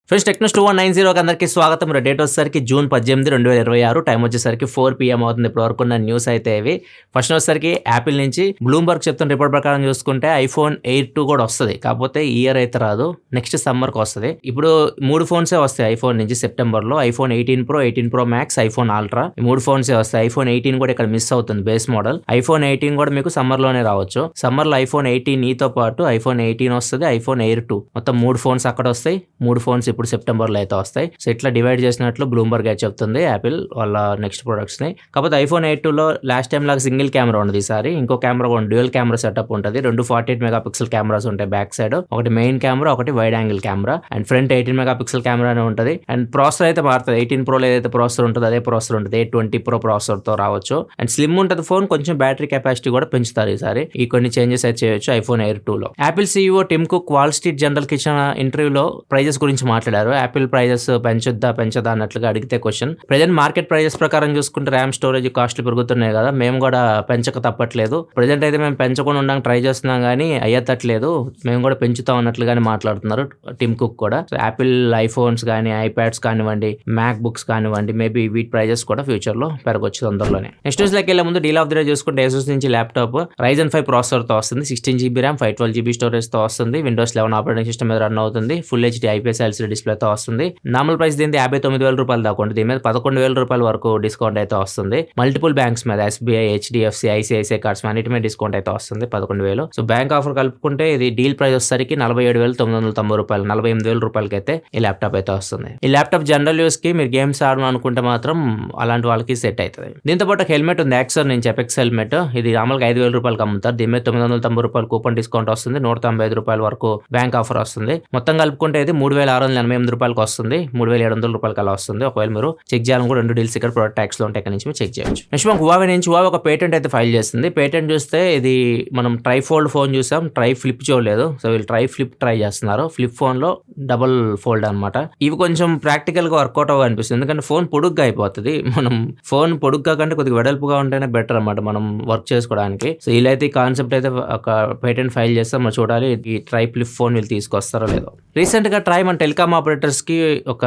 Friends Technos 2190 అందరికీ స్వాగతం. Date వచ్చేసరికి జూన్ 18, 2026. టైం వచ్చేసరికి 4 PM అవుతుంది. ఇప్పటి వరకు ఉన్న న్యూస్ అయితే ఇవి. ఫస్ట్ వచ్చేసరికి యాపిల్ నుంచి బ్లూంబర్గ్ చెప్తున్న రిపోర్ట్ ప్రకారం చూసుకుంటే ఐఫోన్ 8 కూడా వస్తుంది. కాకపోతే ఈ ఇయర్ అయితే రాదు, నెక్స్ట్ సమ్మర్కి వస్తుంది. ఇప్పుడు 3 ఫోన్సే వస్తాయి ఐఫోన్ నుంచి సెప్టెంబర్లో. IPhone 18 Pro, 18 Pro Max, iPhone ultra, ఈ 3 ఫోన్సే వస్తాయి. ఐఫోన్ 18 కూడా ఇక్కడ మిస్ అవుతుంది, బేస్ మోడల్. ఐఫోన్ 18 కూడా మీకు సమ్మర్లోనే రావచ్చు. సమ్మర్లో ఐఫోన్ 18 పాటు ఐఫోన్ 18 వస్తుంది, ఐఫోన్ ఎయిర్ 2, మొత్తం 3 ఫోన్స్ అక్కడ వస్తాయి. 3 ఫోన్స్ ఇప్పుడు సెప్టెంబర్లో అయితే వస్తాయి. సో ఇట్లా డివైడ్ చేసినట్లు బ్లూంబర్గ్ అయితే చెప్తుంది యాపిల్ వాళ్ళ నెక్స్ట్ ప్రొడక్ట్స్ ని. కాకపోతే ఐఫోన్ 8లో లాస్ట్ టైం లాగా సింగిల్ కెమెరా ఉండదు, ఈసారి ఇంకో కెమెరా కూడా డ్యూయల్ కెమెరా సెటప్ ఉంటుంది. 2 48 మెగాపిక్సెల్ కెమెరాస్ ఉంటాయి బ్యాక్ సైడ్, ఒకటి మెయిన్ కెమెరా, ఒకటి wide angle camera, and front 18 megapixel కెమెరానే ఉంటుంది. అండ్ ప్రాసెసర్ అయితే మారుతుంది. 18 Proలో ఏదైతే ప్రాసెసర్ ఉంటుందో అదే ప్రాసెసర్ ఉంటుంది. 820 Pro ప్రాసెసర్ తో రావచ్చు. అండ్ స్లిమ్ ఉంటుంది ఫోన్, కొంచెం బ్యాటరీ కెపాసిటీ కూడా పెంచుతారు ఈసారి. ఈ కొన్ని చేంజెస్ అయితే చేయొచ్చు ఐఫోన్ ఎయిర్ 2లో. Apple CEO Tim Cook Wall Street Journal కి ఇచ్చిన ఇంటర్వ్యూలో ప్రైజెస్ గురించి మాట్లాడారు. యాపిల్ ప్రైజెస్ పెంచదా అన్నట్లుగా అడిగితే క్వశ్చన్, ప్రెజెంట్ మార్కెట్ ప్రైజెస్ ప్రకారం చూసుకుంటే ర్యామ్ స్టోరేజ్ కాస్ట్లు పెరుగుతున్నాయి కదా, మేము కూడా పెంచక తప్పట్లేదు. ప్రెజెంట్ అయితే మేము పెంచకుండా ఉండడానికి ట్రై చేస్తున్నాం కానీ అయ్యేటట్లేదు, మేము కూడా పెంచుతాం అన్నట్లుగానే మాట్లాడుతున్నారు టిమ్ కుక్ కూడా. సో యాపిల్ ఐఫోన్స్ కానీ, ఐప్యాడ్స్ కానివ్వండి, మ్యాక్ బుక్స్ కానివ్వండి, మేబీ వీటి ప్రైజెస్ కూడా ఫ్యూచర్ లో పెరగొచ్చు తొందరలోనే. నెక్స్ట్ న్యూస్ లకి వెళ్ళే ముందు డీల్ ఆఫ్ ది డే చూసుకుంటే ఏసూస్ నుంచి ల్యాప్టాప్ Ryzen 5 ప్రాసెసర్ తో వస్తుంది. 16GB ర్యామ్, 512GB స్టోరేజ్ తో వస్తుంది. Windows 11 ఆపరేటింగ్ సిస్టమ్ మీద రన్ అవుతుంది. Full HD IPS LCD display తో వస్తుంది. నార్మల్ ప్రైస్ దీనికి 59,000 రూపాయలు దాకా ఉంటుంది. దీని మీద 11,000 రూపాయల వరకు డిస్కౌంట్ అయితే వస్తుంది. మల్టిపుల్ బ్యాంక్స్ మీద SBI, HDFC, ICICI కార్డ్స్ అన్నిటి మీద డిస్కౌంట్ అయితే వస్తుంది 11,000. సో బ్యాంక్ ఆఫర్ కలుపుకుంటే ఇది డీల్ ప్రైస్ వచ్చేసరికి 47,990 రూపాయలు, 48,000 రూపాయలకి అయితే ఈ ల్యాప్టాప్ అయితే వస్తుంది. ఈ ల్యాప్టాప్ జనరల్ యూస్ కి మీరు గేమ్స్ ఆడడం అనుకుంటే మాత్రం అలాంటి వాళ్ళకి సెట్ అవుతుంది. దీంతో పాటు హెల్మెట్ ఉంది, యాక్సర్ నుంచి ఎపెక్స్ హెల్మెట్. ఇది మామూలుగా 5,000 రూపాయలకి అమ్ముతారు. దీని మీద 990 రూపాయలు కూపన్ డిస్కౌంట్ వస్తుంది. 195 రూపాయల వరకు బ్యాంక్ ఆఫర్ వస్తుంది. మొత్తం కలుపుకుంటే ఇది 3,688 రూపాయలకి వస్తుంది. 3,700 రూపాయలకి అలా వస్తుంది. ఒకవేళ మీరు చెక్ చేయాలని కూడా 2 డీల్స్ ఇక్కడ ప్రొడక్ట్ ట్యాక్స్ లో ఉంటాయి, ఇక్కడ నుంచి మీరు చెక్ చేయొచ్చు. నెక్స్ట్ మనకు హువావే నుంచి హువావే ఒక పేటెంట్ అయితే ఫైల్ చేస్తుంది. పేటెంట్ చూస్తే ఇది మనం ట్రై ఫోల్డ్ ఫోన్ చూసాం, ట్రై ఫ్లిప్ చూడలేదు. సో వీళ్ళు ట్రై ఫ్లిప్ ట్రై చేస్తున్నారు. ఫ్లిప్ ఫోన్ లో డబుల్ ఫోల్డ్ అనమాట. ఇవి కొంచెం ప్రాక్టికల్ గా వర్కౌట్ అవ్వ అనిపిస్తుంది, ఎందుకంటే ఫోన్ పొడుగ్గా అయిపోతుంది. మనం ఫోన్ పొడుగ్గా కంటే కొద్దిగా వెడల్పుగా ఉంటేనే బెటర్ అనమాట మనం వర్క్ చేసుకోవడానికి. సో వీళ్ళైతే ఈ కాన్సెప్ట్ అయితే ఒక పేటెంట్ ఫైల్ చేస్తాం, మనం చూడాలి ఈ ట్రై ఫ్లిప్ ఫోన్ వీళ్ళు తీసుకొస్తారో లేదో. రీసెంట్ గా ట్రై మన టెలికామ్ ఆపరేటర్స్ కి ఒక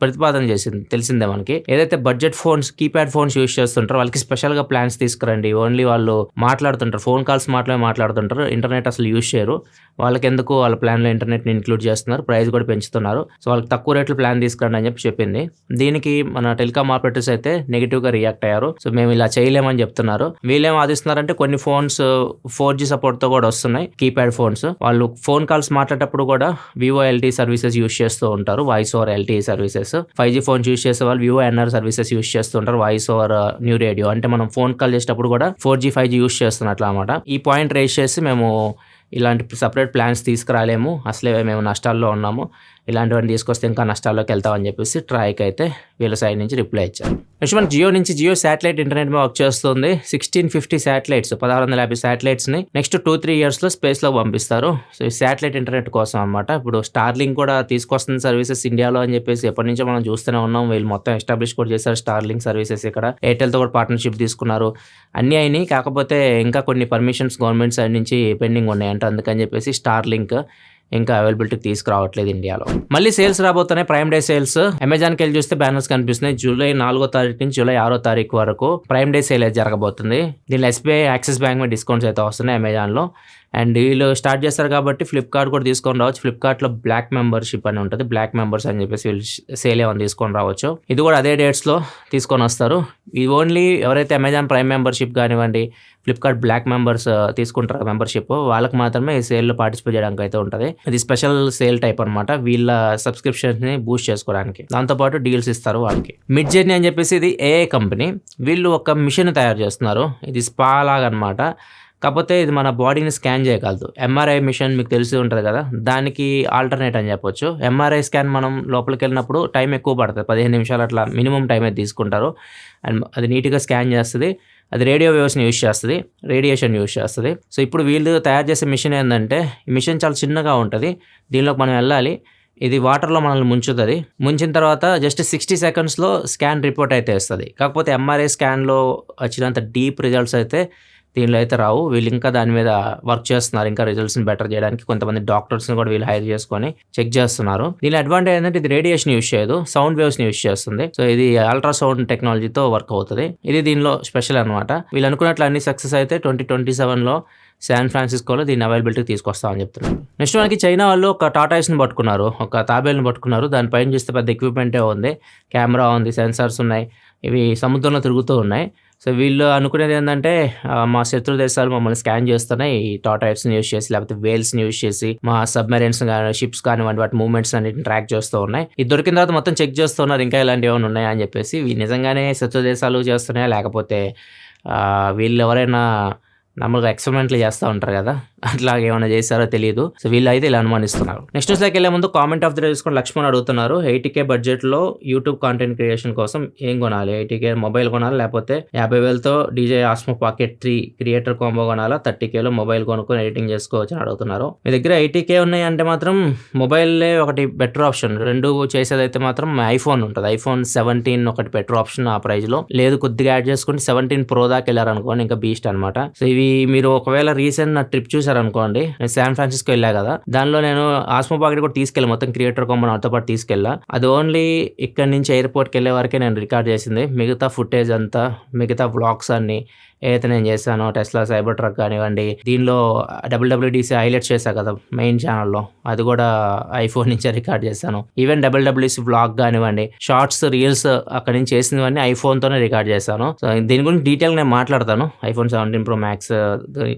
ప్రతిపాదన చేసింది, తెలిసిందే మనకి. ఏదైతే budget phones, keypad phones use చేస్తుంటారో వాళ్ళకి స్పెషల్ గా ప్లాన్స్ తీసుకురండి. ఓన్లీ వాళ్ళు మాట్లాడుతుంటారు, ఫోన్ కాల్స్ మాట్లాడుతుంటారు, ఇంటర్నెట్ అసలు యూస్ చేయరు. వాళ్ళకి ఎందుకు వాళ్ళ ప్లాన్ లో ఇంటర్నెట్ ని ఇంక్లూడ్ చేస్తున్నారు, ప్రైస్ కూడా పెంచుతున్నారు. సో వాళ్ళకి తక్కువ రేట్లు ప్లాన్ తీసుకురండి అని చెప్పింది. దీనికి మన టెలికామ్ ఆపరేటర్స్ అయితే నెగిటివ్ గా రియాక్ట్ అయ్యారు. సో మేము ఇలా చేయలేమని చెప్తున్నారు. వీళ్ళేం వాదిస్తున్నారంటే కొన్ని ఫోన్స్ 4G సపోర్ట్ తో కూడా వస్తున్నాయి, కీప్యాడ్ ఫోన్స్. వాళ్ళు ఫోన్ కాల్స్ మాట్లాడేటప్పుడు కూడా వివో LTE సర్వీసెస్ యూస్ చేస్తూ ఉంటారు, voice over LTE services. 5G phones use చేసే వాళ్ళు వివో NR సర్వీసెస్ యూస్ చేస్తుంటారు, వాయిస్ ఓవర్ న్యూ రేడియో. అంటే మనం ఫోన్ కాల్ చేసేటప్పుడు కూడా 4G 5G యూస్ చేస్తున్నట్లు అన్నమాట. ఈ పాయింట్ రేస్ చేసి మేము ఇలాంటి సపరేట్ ప్లాన్స్ తీసుకురాలేము, అసలే మేము నష్టాల్లో ఉన్నాము, ఇలాంటివన్నీ తీసుకొస్తే ఇంకా నష్టాల్లోకి వెళ్తామని చెప్పేసి ట్రైకి అయితే వీళ్ళ సైడ్ నుంచి రిప్లై ఇచ్చారు. నెక్స్ట్ మన జియో నుంచి జియో శాటిలైట్ ఇంటర్నెట్ మీద వర్క్ చేస్తుంది. 1650 శాటిలైట్స్, 1650 శాటిలైట్స్ ని నెక్స్ట్ 2-3 years లో స్పేస్ లో పంపిస్తారు. సో ఈ శాటిలైట్ ఇంటర్నెట్ కోసం అనమాట. ఇప్పుడు స్టార్లింక్ కూడా తీసుకొస్తున్న సర్వీసెస్ ఇండియాలో అని చెప్పేసి ఎప్పటి నుంచో మనం చూస్తూనే ఉన్నాం. వీళ్ళు మొత్తం ఎస్టాబ్లిష్ కూడా చేశారు స్టార్లింక్ సర్వీసెస్. ఇక్కడ ఎయిర్టెల్ తో కూడా పార్ట్నర్షిప్ తీసుకున్నారు. అన్ని అయినాయి, కాకపోతే ఇంకా కొన్ని పర్మిషన్స్ గవర్నమెంట్ సైడ్ నుంచి పెండింగ్ ఉన్నాయంట. అందుకని చెప్పేసి స్టార్లింక్ ఇంకా అవైలబిలిటీకి తీసుకురావట్లేదు ఇండియాలో. మళ్ళీ సేల్స్ రాబోతున్నాయి, ప్రైమ్ డే సేల్స్. అమెజాన్కి వెళ్ళి చూస్తే బ్యానర్స్ కనిపిస్తున్నాయి. జూలై 4వ తారీఖు నుంచి జూలై 6వ తారీఖు వరకు ప్రైమ్ డే సేల్ అయితే జరగబోతుంది. దీనిలో SBI, యాక్సిస్ బ్యాంక్ మీద డిస్కౌంట్స్ అయితే వస్తున్నాయి అమెజాన్లో. అండ్ వీళ్ళు స్టార్ట్ చేస్తారు కాబట్టి ఫ్లిప్కార్ట్ కూడా తీసుకొని రావచ్చు. ఫ్లిప్కార్ట్లో బ్లాక్ మెంబర్షిప్ అని ఉంటుంది, బ్లాక్ మెంబర్స్ అని చెప్పేసి వీళ్ళు సేల్ ఏమైనా తీసుకొని రావచ్చు. ఇది కూడా అదే డేట్స్లో తీసుకొని వస్తారు. ఇది ఓన్లీ ఎవరైతే అమెజాన్ ప్రైమ్ మెంబర్షిప్ కానివ్వండి, ఫ్లిప్కార్ట్ బ్లాక్ మెంబర్స్ తీసుకుంటారు మెంబర్షిప్, వాళ్ళకి మాత్రమే ఈ సేల్లో పార్టిసిపేట్ చేయడానికి అయితే ఉంటుంది. ఇది స్పెషల్ సేల్ టైప్ అనమాట, వీళ్ళ సబ్స్క్రిప్షన్స్ ని బూస్ట్ చేసుకోవడానికి. దాంతోపాటు డీల్స్ ఇస్తారు వాళ్ళకి. మిడ్ జర్నీ అని చెప్పేసి ఇది AI కంపెనీ. వీళ్ళు ఒక మిషన్ తయారు చేస్తున్నారు, ఇది స్పా లాగా అనమాట. కాకపోతే ఇది మన బాడీని స్కాన్ చేయగలదు. MRI మిషన్ మీకు తెలిసి ఉంటుంది కదా, దానికి ఆల్టర్నేట్ అని చెప్పొచ్చు. MRI స్కాన్ మనం లోపలికి వెళ్ళినప్పుడు టైం ఎక్కువ పడుతుంది, 15 నిమిషాలు అట్లా మినిమం టైం అయితే తీసుకుంటారు. అండ్ అది నీట్గా స్కాన్ చేస్తుంది. అది రేడియో వేవ్స్ని యూస్ చేస్తుంది, రేడియేషన్ యూస్ చేస్తుంది. సో ఇప్పుడు వీళ్ళు తయారు చేసే మిషన్ ఏంటంటే, ఈ మిషన్ చాలా చిన్నగా ఉంటుంది. దీనిలోకి మనం వెళ్ళాలి, ఇది వాటర్లో మనల్ని ముంచుతుంది. ముంచిన తర్వాత జస్ట్ 60 secondsలో స్కాన్ రిపోర్ట్ అయితే ఇస్తుంది. కాకపోతే MRI స్కాన్లో వచ్చినంత డీప్ రిజల్ట్స్ అయితే దీనిలో అయితే రావు. వీళ్ళు ఇంకా దాని మీద వర్క్ చేస్తున్నారు. ఇంకా రిజల్ట్స్ని బెటర్ చేయడానికి కొంతమంది డాక్టర్స్ని కూడా వీళ్ళు హైర్ చేసుకొని చెక్ చేస్తున్నారు. దీని అడ్వాంటేజ్ ఏంటంటే ఇది రేడియేషన్ యూస్ చేయదు, సౌండ్ వేవ్స్ని యూస్ చేస్తుంది. సో ఇది అల్ట్రాసౌండ్ టెక్నాలజీతో వర్క్ అవుతుంది. ఇది దీనిలో స్పెషల్ అనమాట. వీళ్ళు అనుకున్నట్లు అన్ని సక్సెస్ అయితే 2027లో శాన్ ఫ్రాన్సిస్కోలో దీన్ని అవైలబిలిటీకి తీసుకొస్తామని చెప్తున్నారు. నెక్స్ట్ మనకి చైనా వాళ్ళు ఒక టాటాయిస్ని పట్టుకున్నారు, ఒక తాబేల్ని పట్టుకున్నారు. దానిపైన చూస్తే పెద్ద ఎక్విప్మెంటే ఉంది, కెమెరా ఉంది, సెన్సార్స్ ఉన్నాయి. ఇవి సముద్రంలో తిరుగుతూ ఉన్నాయి. సో వీళ్ళు అనుకునేది ఏంటంటే మా శత్రు దేశాలు మమ్మల్ని స్కాన్ చేస్తున్నాయి ఈ టాటాయిడ్స్ని యూస్ చేసి, లేకపోతే వేల్స్ని యూస్ చేసి మా సబ్మెరైన్స్ కానీ షిప్స్ కానివ్వండి వాటి మూవ్మెంట్స్ అన్నిటిని ట్రాక్ చేస్తూ ఉన్నాయి. ఇది దొరికిన తర్వాత మొత్తం చెక్ చేస్తున్నారు ఇంకా ఇలాంటివి ఏమైనా ఉన్నాయా అని చెప్పేసి. ఇవి నిజంగానే శత్రు దేశాలు చేస్తున్నాయా లేకపోతే వీళ్ళు ఎవరైనా నమ్మగా ఎక్స్పెరిమెంట్లు చేస్తూ ఉంటారు కదా, అట్లా ఏమైనా చేశారో తెలియదు. సో వీళ్ళు అయితే ఇలా అనుమానిస్తున్నారు. నెక్స్ట్ న్యూస్లోకి వెళ్ళే ముందు కామెంట్ ఆఫ్ ది డే తీసుకొని లక్ష్మణ్ అడుగుతున్నారు, 80K బడ్జెట్లో యూట్యూబ్ కాంటెంట్ క్రియేషన్ కోసం ఏం కొనాలి? 80K మొబైల్ కొనాలి, లేకపోతే 50,000తో DJI Osmo Pocket 3 creator combo కొనాలా? 30Kలో మొబైల్ కొనుక్కొని ఎడిటింగ్ చేసుకోవచ్చు అని అడుగుతున్నారు. మీ దగ్గర 80K ఉన్నాయి అంటే మాత్రం మొబైల్లే ఒకటి బెటర్ ఆప్షన్. రెండు చేసేదైతే మాత్రం ఐఫోన్ ఉంటుంది. ఐఫోన్ 17 ఒకటి బెటర్ ఆప్షన్ ఆ ప్రైస్లో. లేదు కొద్దిగా యాడ్ చేసుకుంటే 17 Pro దాకా వెళ్ళారనుకోండి ఇంకా బీస్ట్ అనమాట. సో ఇవి మీరు ఒకవేళ రీసెంట్ నా ట్రిప్ చూసారనుకోండి, నేను శాన్ ఫ్రాన్సిస్కో వెళ్ళా కదా, దానిలో నేను ఆస్మో పాకెట్ కూడా తీసుకెళ్ళి మొత్తం క్రియేటర్ కాంబో నాతో పాటు తీసుకెళ్ళా. అది ఓన్లీ ఇక్కడ నుంచి ఎయిర్పోర్ట్కి వెళ్ళే వరకే నేను రికార్డ్ చేసింది. మిగతా ఫుటేజ్ అంతా, మిగతా వ్లాగ్స్ అన్ని ఏదైతే నేను చేశానో, టెస్లా సైబర్ ట్రక్ కానివ్వండి, దీనిలో WWDC హైలైట్స్ చేశా కదా మెయిన్ ఛానల్లో, అది కూడా ఐఫోన్ నుంచే రికార్డ్ చేశాను. ఈవెన్ WWDC వ్లాగ్ కానివ్వండి, షార్ట్స్, రీల్స్ అక్కడ నుంచి చేసినవన్నీ ఐఫోన్తోనే రికార్డ్ చేశాను. సో దీని గురించి డీటెయిల్గా నేను మాట్లాడతాను. ఐఫోన్ 17 Pro Max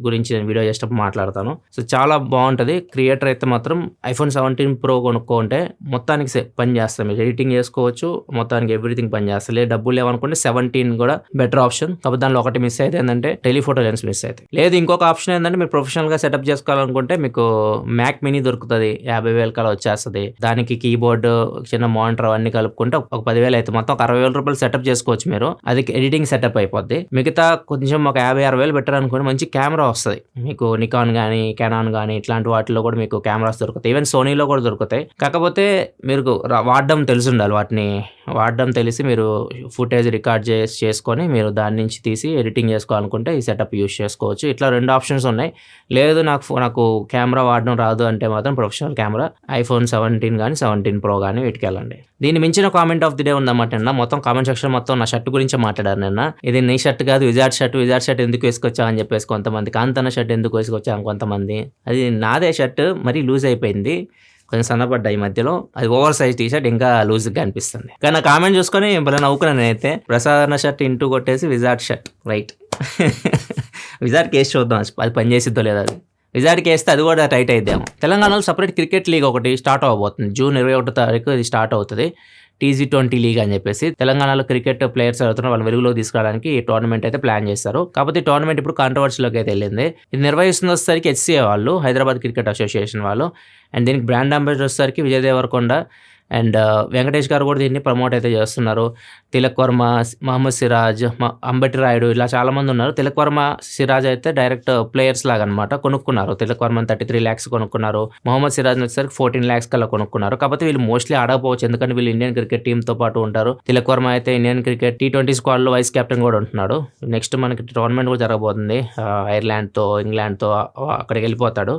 గురించి నేను వీడియో చేసేటప్పుడు మాట్లాడతాను. సో చాలా బాగుంటుంది. క్రియేటర్ అయితే మాత్రం ఐఫోన్ 17 Pro కొనుక్కుంటే మొత్తానికి పని చేస్తాం. మీరు ఎడిటింగ్ చేసుకోవచ్చు, మొత్తానికి ఎవ్రీథింగ్ పని చేస్తాం. లేదు డబ్బులు లేవనుకుంటే 17 కూడా బెటర్ ఆప్షన్. కాబట్టి దానిలో ఒకటి మిస్ అయితే ఏంటంటే టెలిఫోటో లెన్స్ మిస్ అయితే. లేదు ఇంకొక ఆప్షన్ ఏంటంటే మీరు ప్రొఫెషనల్గా సెటప్ చేసుకోవాలనుకుంటే మీకు మ్యాక్ మినీ దొరుకుతుంది, 50,000 కల్లా వచ్చేస్తుంది. దానికి కీబోర్డ్, చిన్న మానిటర్ అవన్నీ కలుపుకుంటే ఒక 10,000 అయితే మొత్తం ఒక 60,000 రూపాయలు సెటప్ చేసుకోవచ్చు మీరు. అది ఎడిటింగ్ సెటప్ అయిపోద్ది. మిగతా కొంచెం ఒక 50,000-60,000 బెటర్ అనుకోండి, మంచి కెమెరా వస్తుంది మీకు. నికాన్ కానీ కెనాన్ కానీ ఇట్లాంటి వాటిలో కూడా మీకు కెమెరాస్ దొరుకుతాయి. ఈవెన్ సోనీలో కూడా దొరుకుతాయి. కాకపోతే మీరు వాడడం తెలిసి ఉండాలి. వాటిని వాడడం తెలిసి మీరు ఫుటేజ్ రికార్డ్ చేసుకొని మీరు దాని నుంచి తీసి ఎడిటింగ్ చేసుకోవాలనుకుంటే ఈ సెటప్ యూస్ చేసుకోవచ్చు. ఇట్లా 2 ఆప్షన్స్ ఉన్నాయి. లేదు నాకు కెమెరా వాడడం రాదు అంటే మాత్రం ప్రొఫెషనల్ కెమెరా ఐఫోన్ 17 కానీ 17 Pro కానీ వీటికి వెళ్ళండి. దీన్ని మించిన కామెంట్ ఆఫ్ ది డే ఉందన్నమాట. నిన్న మొత్తం కామెంట్ సెక్షన్ మొత్తం నా షర్ట్ గురించి మాట్లాడారు. నిన్న ఇది నీ షర్ట్ కాదు, విజార్డ్ షర్ట్ ఎందుకు వేసుకొచ్చావు అని చెప్పేసి కొంతమంది, కాంతన్న షర్ట్ ఎందుకు వేసుకొచ్చావు కొంతమంది. అది నాదే షర్ట్ మరీ లూజ్ అయిపోయింది, కొంచెం సన్నపడ్డా ఈ మధ్యలో. అది ఓవర్ సైజ్ టీ షర్ట్ ఇంకా లూజ్గా అనిపిస్తుంది. కానీ నా కామెంట్ చూసుకొని భలే నవ్వుకున్నాను నేనైతే. ప్రసాద్ అన్న షర్ట్ ఇంటూ కొట్టేసి విజార్డ్ షర్ట్ రైట్. విజార్డ్కి వేసి చూద్దాం అది పనిచేసిద్దో లేదా. అది విజార్డ్కి వేస్తే అది కూడా టైట్ అయిద్దాము. తెలంగాణలో సపరేట్ క్రికెట్ లీగ్ ఒకటి స్టార్ట్ అవ్వబోతుంది. జూన్ 21వ తారీఖు ఇది స్టార్ట్ అవుతుంది. TG20 లీగ్ అని చెప్పేసి తెలంగాణలో క్రికెట్ ప్లేయర్స్ అవుతున్న వాళ్ళు వెలుగులోకి తీసుకురావడానికి ఈ టోర్నమెంట్ అయితే ప్లాన్ చేస్తారు. కాకపోతే ఈ టోర్నమెంట్ ఇప్పుడు కాంట్రవర్సీలోకి అయితే వెళ్ళింది. ఇది నిర్వహిస్తున్న వచ్చేసరికి HCA వాళ్ళు, హైదరాబాద్ క్రికెట్ అసోసియేషన్ వాళ్ళు. అండ్ దీనికి బ్రాండ్ అంబాసిడర్ వచ్చేసరికి విజయ్ దేవరకొండ అండ్ వెంకటేష్ గారు కూడా దీన్ని ప్రమోట్ అయితే చేస్తున్నారు. తిలక్ వర్మ, మహమ్మద్ సిరాజ్, అంబటి రాయుడు ఇలా చాలామంది ఉన్నారు. తిలక్ వర్మ, సిరాజ్ అయితే డైరెక్ట్ ప్లేయర్స్ లాగా అనమాట కొనుక్కున్నారు. తిలక్ వర్మని 33 lakhs కొనుక్కున్నారు. మహమ్మద్ సిరాజ్ వచ్చేసరికి 14 lakhs కల్లా కొనుక్కున్నారు. కాకపోతే వీళ్ళు మోస్ట్లీ ఆడకపోవచ్చు, ఎందుకంటే వీళ్ళు ఇండియన్ క్రికెట్ టీంతో పాటు ఉంటారు. తిలక్ వర్మ అయితే ఇండియన్ క్రికెట్ T20 స్క్వాడ్లో వైస్ కెప్టెన్ కూడా ఉంటున్నాడు. నెక్స్ట్ మనకి టోర్నమెంట్ కూడా జరగబోతుంది ఐర్లాండ్తో, ఇంగ్లాండ్తో, అక్కడికి వెళ్ళిపోతాడు.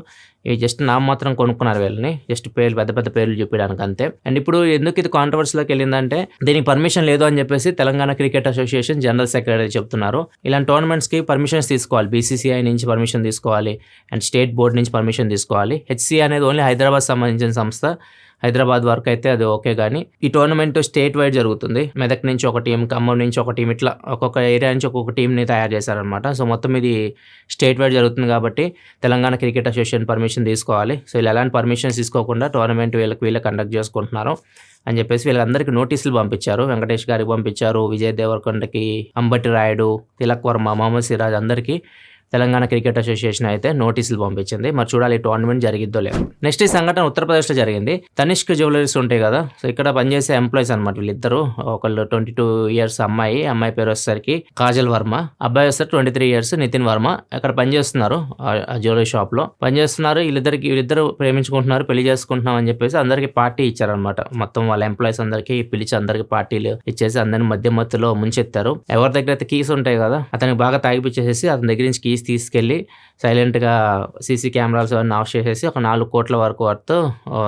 ఇవి జస్ట్ మాత్రం కొనుక్కున్నారు వీళ్ళని, జస్ట్ పేర్లు పెద్ద పెద్ద పేర్లు చూపించడానికి అంతే. అండ్ ఇప్పుడు ఎందుకు ఇది కాంట్రవర్సీలోకి వెళ్ళిందంటే దీనికి పర్మిషన్ లేదు అని చెప్పేసి Telangana cricket association general secretary చెప్తున్నారు. ఇలాంటి టోర్నమెంట్స్కి పర్మిషన్స్ తీసుకోవాలి. BCCI నుంచి పర్మిషన్ తీసుకోవాలి అండ్ స్టేట్ బోర్డ్ నుంచి పర్మిషన్ తీసుకోవాలి. HCA అనేది ఓన్లీ హైదరాబాద్ సంబంధించిన సంస్థ. హైదరాబాద్ వరకు అయితే అది ఓకే. కానీ ఈ టోర్నమెంట్ స్టేట్ వైడ్ జరుగుతుంది. మెదక్ నుంచి ఒక టీం, ఖమ్మం నుంచి ఒక టీం, ఇట్లా ఒక్కొక్క ఏరియా నుంచి ఒక్కొక్క టీంని తయారు చేశారనమాట. సో మొత్తం ఇది స్టేట్ వైడ్ జరుగుతుంది కాబట్టి తెలంగాణ క్రికెట్ అసోసియేషన్ పర్మిషన్ తీసుకోవాలి. సో వీళ్ళు ఎలాంటి పర్మిషన్స్ తీసుకోకుండా టోర్నమెంట్ వీళ్ళకి కండక్ట్ చేసుకుంటున్నారు అని చెప్పేసి వీళ్ళందరికీ నోటీసులు పంపించారు. వెంకటేష్ గారికి పంపించారు, విజయ్ దేవరకొండకి, అంబటి రాయుడు, తిలక్ వర్మ, మహమ్మద్ సిరాజ్ అందరికీ తెలంగాణ క్రికెట్ అసోసియేషన్ అయితే నోటీసులు పంపించింది. మరి చూడాలి ఈ టోర్నమెంట్ జరిగిద్దో లేదు. నెక్స్ట్ ఈ సంఘటన ఉత్తరప్రదేశ్లో జరిగింది. తనిష్క్ జ్యువెలరీస్ ఉంటాయి కదా, సో ఇక్కడ పనిచేసే ఎంప్లాయీస్ అనమాట వీళ్ళిద్దరు. ఒకళ్ళు 22 years అమ్మాయి పేరు వచ్చేసరికి కాజల్ వర్మ, అబ్బాయి వస్తారు 23 years నితిన్ వర్మ. అక్కడ పనిచేస్తున్నారు ఆ జ్యువెలరీ షాప్ లో పనిచేస్తున్నారు. వీళ్ళిద్దరు ప్రేమించుకుంటున్నారు, పెళ్లి చేసుకుంటున్నాం అని చెప్పేసి అందరికి పార్టీ ఇచ్చారనమాట. మొత్తం వాళ్ళ ఎంప్లాయీస్ అందరికి పిలిచి అందరికి పార్టీలు ఇచ్చేసి అందరిని మధ్యలో ముంచెత్తారు. ఎవరి దగ్గర అయితే కీస్ ఉంటాయి కదా, అతనికి బాగా తాగిపిచ్చేసేసి అతని దగ్గర నుంచి కీస్ తీసుకెళ్ళి సైలెంట్గా సీసీ కెమెరాస్ అన్నీ ఆఫ్ చేసేసి ఒక 4 కోట్ల వరకు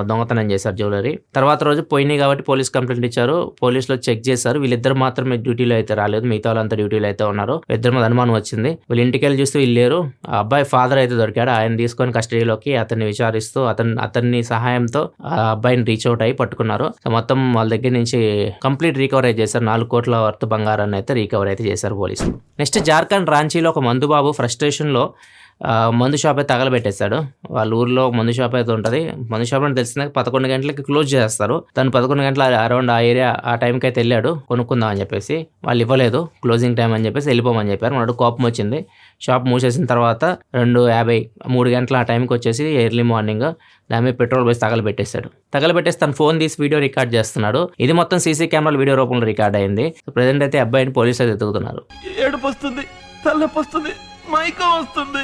దొంగతనం చేశారు జ్యువెలరీ. తర్వాత రోజు పోయినాయి కాబట్టి పోలీస్ కంప్లైంట్ ఇచ్చారు. పోలీసులు చెక్ చేశారు. వీళ్ళిద్దరు మాత్రమే డ్యూటీలో అయితే రాలేదు, మిగతా వాళ్ళంతా డ్యూటీలో అయితే ఉన్నారు. ఇద్దరి మీద అనుమానం వచ్చింది. వీళ్ళు ఇంటికి వెళ్ళి చూస్తే వీళ్ళు లేరు. ఆ అబ్బాయి ఫాదర్ అయితే దొరికాడు. ఆయన తీసుకొని కస్టడీలోకి అతన్ని విచారిస్తూ అతన్ని సహాయంతో ఆ అబ్బాయిని రీచ్ అవుట్ అయ్యి పట్టుకున్నారు. మొత్తం వాళ్ళ దగ్గర నుంచి కంప్లీట్ రికవర్ అయితే చేశారు. 4 కోట్ల వర్త్ బంగారాన్ని అయితే రికవర్ అయితే చేశారు పోలీసులు. నెక్స్ట్ జార్ఖండ్ రాంచీలో ఒక మందుబాబు ఫ్రస్ట్రేషన్లో మందు షాప్ అయితే తగలబెట్టేశాడు. వాళ్ళ ఊర్లో మందు షాప్ అయితే ఉంటుంది. మందు షాప్ అని తెలిసిందాక 11 గంటలకి క్లోజ్ చేస్తారు. తను 11 గంటల అరౌండ్ ఆ ఏరియా ఆ టైంకి అయితే వెళ్ళాడు కొనుక్కుందాం అని చెప్పేసి. వాళ్ళు ఇవ్వలేదు, క్లోజింగ్ టైం అని చెప్పేసి వెళ్ళిపోమని చెప్పారు. మనకు కోపం వచ్చింది. షాప్ మూసేసిన తర్వాత 2:50 3 గంటల ఆ టైంకి వచ్చేసి ఎర్లీ మార్నింగ్ దాని మీద పెట్రోల్ పోసి తగలబెట్టేసి తన ఫోన్ తీసి వీడియో రికార్డ్ చేస్తున్నాడు. ఇది మొత్తం సీసీ కెమెరాల వీడియో రూపంలో రికార్డ్ అయింది. ప్రెజెంట్ అయితే అబ్బాయిని పోలీసులు అయితే ఎత్తుకుతున్నారు. ఏడుపు వస్తుంది, తలనొప్పి వస్తుంది, మైకం వస్తుంది.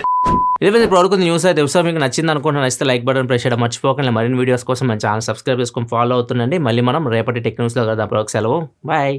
ఇదే ఇప్పుడు వరకు న్యూస్ అయితే మీకు నచ్చింది అనుకుంటున్నా. నచ్చితే లైక్ బటన్ ప్రెస్ చేయడం మర్చిపోకండి. మరిన్ని వీడియోస్ కోసం మన ఛానల్ సబ్స్క్రైబ్ చేసుకొని ఫాలో అవుతుండండి. మళ్ళీ మనం రేపటి టెక్ న్యూస్లో కదా. సెలవు, బాయ్.